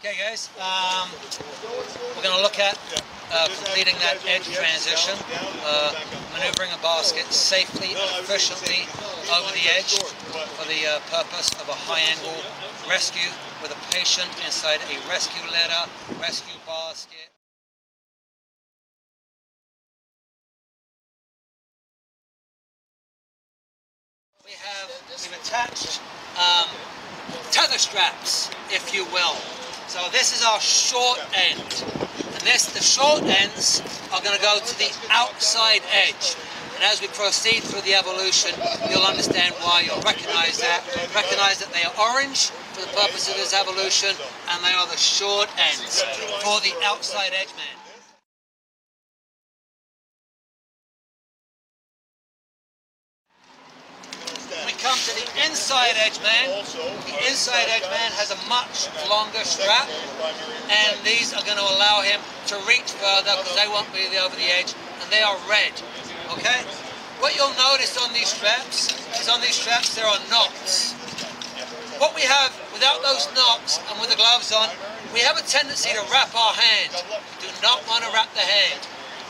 Okay guys, we're going to look at completing that edge transition, maneuvering a basket safely and efficiently over the edge for the purpose of a high-angle rescue with a patient inside a rescue litter, rescue basket. We've attached tether straps, if you will. So this is our short end, and the short ends are going to go to the outside edge. And as we proceed through the evolution, you'll understand why. You'll recognize that. Recognize that they are orange for the purpose of this evolution, and they are the short ends for the outside edge man. When we come to the inside edge man, the inside edge man has a much longer strap, and these are going to allow him to reach further because they won't be over the edge, and they are red. Okay? What you'll notice on these straps is there are knots. What we have without those knots and with the gloves on, we have a tendency to wrap our hand. You do not want to wrap the hand.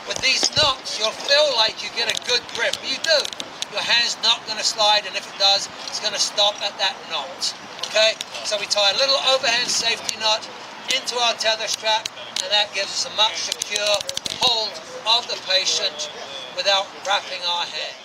With these knots, you'll feel like you get a good grip. You do. Your hand's not going to slide, and if it does, it's going to stop at that knot. Okay? So we tie a little overhand safety knot into our tether strap, and that gives us a much secure hold of the patient without wrapping our hand.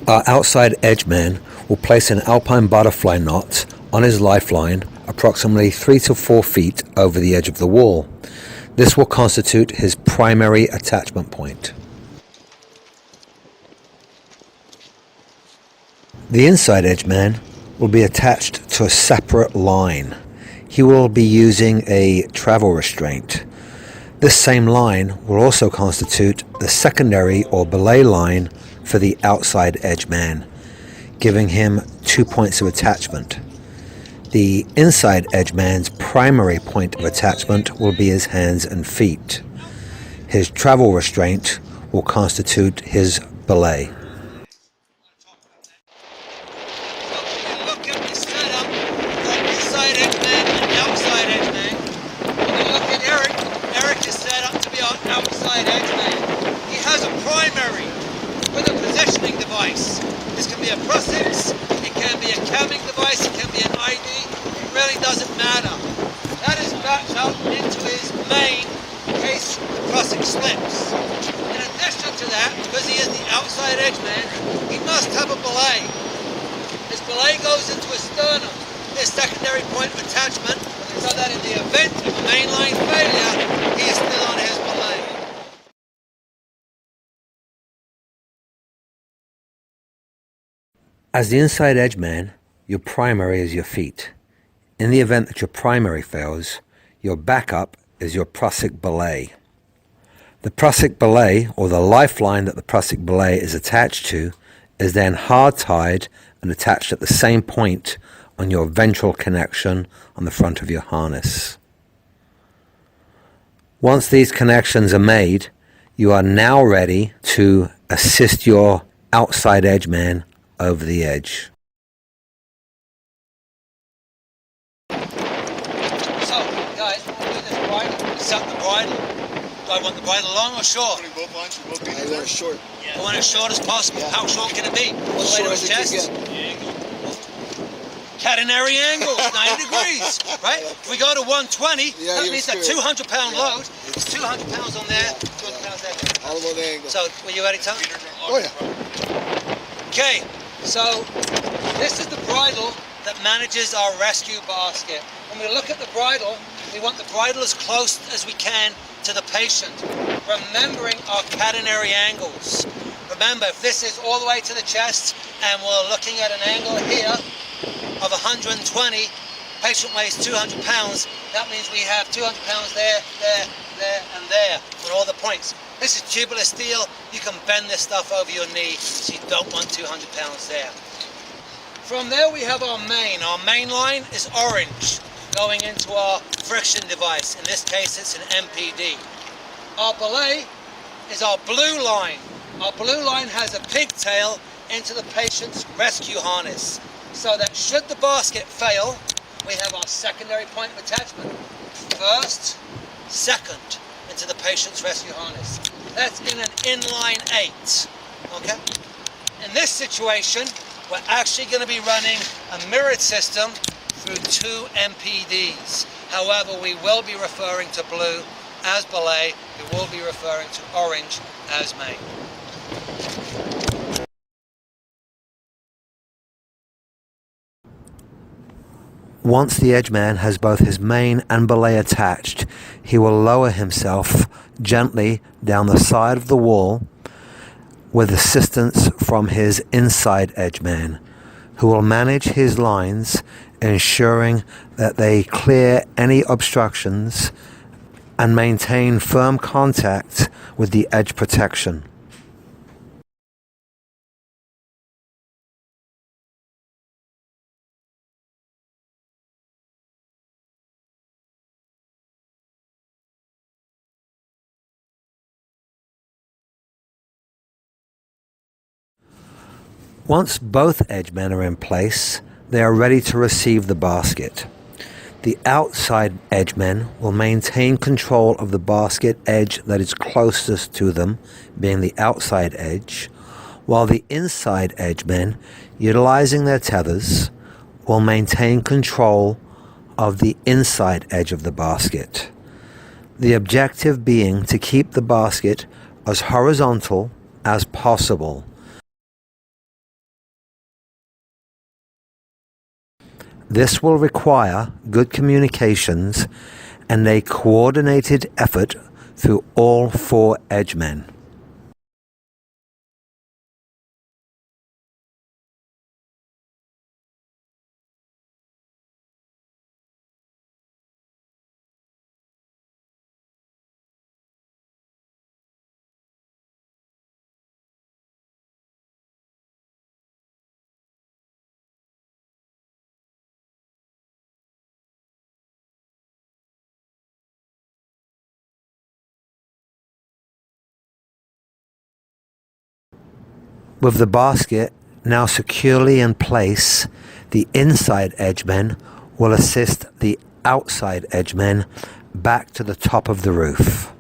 Our outside edge man will place an alpine butterfly knot on his lifeline approximately 3 to 4 feet over the edge of the wall. This will constitute his primary attachment point. The inside edge man will be attached to a separate line. He will be using a travel restraint. This same line will also constitute the secondary or belay line for the outside edge man, giving him 2 points of attachment. The inside edge man's primary point of attachment will be his hands and feet. His travel restraint will constitute his belay. Look at the setup for inside edge man and outside edge man. When we look at Eric, Eric is set up to be our outside edge man. He has a primary with a positioning device. This can be a Prusix, it can be a camming device, it can be an ID, it really doesn't matter. That is backed up into his main in case the Prusix slips. In addition to that, because he is the outside edge man, he must have a belay. His belay goes into his sternum, his secondary point of attachment, so that in the event of a mainline failure, he is still on his belay. As the inside edge man, your primary is your feet. In the event that your primary fails, your backup is your Prusik belay. The Prusik belay, or the lifeline that the Prusik belay is attached to, is then hard tied and attached at the same point on your ventral connection on the front of your harness. Once these connections are made, you are now ready to assist your outside edge man over the edge. So, guys, we'll do this bridle. We set the bridle. Do I want the bridle long or short? Both lines, both I want it short. I want it as short as possible. Yeah. How short can it be? All the way to his chest? Catenary angles, 90 degrees, right? If we go to 120, that means that 200-pound load is 200 pounds on there, 200 pounds there. All about the angle. So, were you ready, Tom? Oh, yeah. Okay, so this is the bridle that manages our rescue basket. When we look at the bridle, we want the bridle as close as we can to the patient, remembering our catenary angles. Remember, if this is all the way to the chest and we're looking at an angle here of 120, patient weighs 200 pounds, that means we have 200 pounds there, there, there, and there on all the points. This is tubular steel. You can bend this stuff over your knee, so you don't want 200 pounds there. From there we have our main. Our main line is orange, going into our friction device. In this case it's an MPD. Our belay is our blue line. Our blue line has a pigtail into the patient's rescue harness, so that should the basket fail, we have our secondary point of attachment. First, second, into the patient's rescue harness. That's in an inline 8, okay? In this situation, we're actually going to be running a mirrored system through 2 MPDs. However, we will be referring to blue as belay, we will be referring to orange as main. Once the edgeman has both his main and belay attached, he will lower himself gently down the side of the wall with assistance from his inside edgeman, who will manage his lines, ensuring that they clear any obstructions and maintain firm contact with the edge protection. Once both edgemen are in place, they are ready to receive the basket. The outside edgemen will maintain control of the basket edge that is closest to them, being the outside edge, while the inside edgemen, utilizing their tethers, will maintain control of the inside edge of the basket. The objective being to keep the basket as horizontal as possible. This will require good communications and a coordinated effort through all 4 edgemen. With the basket now securely in place, the inside edgemen will assist the outside edgemen back to the top of the roof.